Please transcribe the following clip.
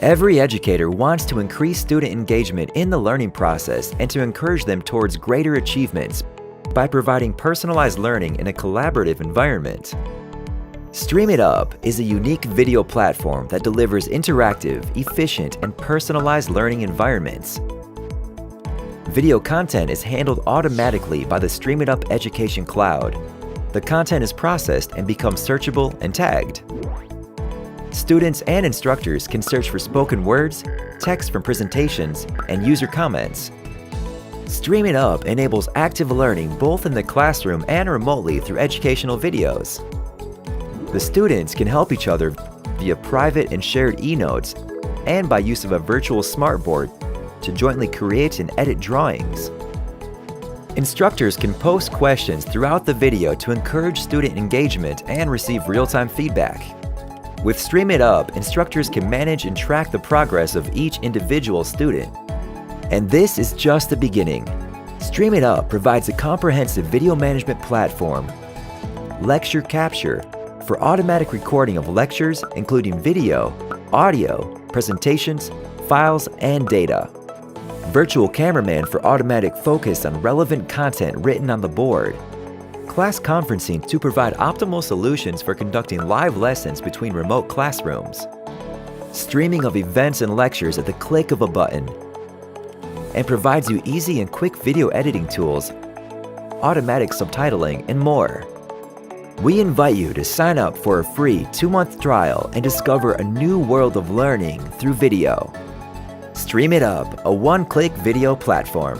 Every educator wants to increase student engagement in the learning process and to encourage them towards greater achievements by providing personalized learning in a collaborative environment. Streamitup is a unique video platform that delivers interactive, efficient, and personalized learning environments. Video content is handled automatically by the Streamitup Education Cloud. The content is processed and becomes searchable and tagged. Students and instructors can search for spoken words, text from presentations, and user comments. Streamitup enables active learning both in the classroom and remotely through educational videos. The students can help each other via private and shared e-notes and by use of a virtual smartboard to jointly create and edit drawings. Instructors can post questions throughout the video to encourage student engagement and receive real-time feedback. With Streamitup, instructors can manage and track the progress of each individual student. And this is just the beginning. Streamitup provides a comprehensive video management platform, lecture capture, for automatic recording of lectures, including video, audio, presentations, files, and data. Virtual cameraman for automatic focus on relevant content written on the board. Class conferencing to provide optimal solutions for conducting live lessons between remote classrooms. Streaming of events and lectures at the click of a button. And provides you easy and quick video editing tools, automatic subtitling, and more. We invite you to sign up for a free 2-month trial and discover a new world of learning through video. Streamitup, a one-click video platform.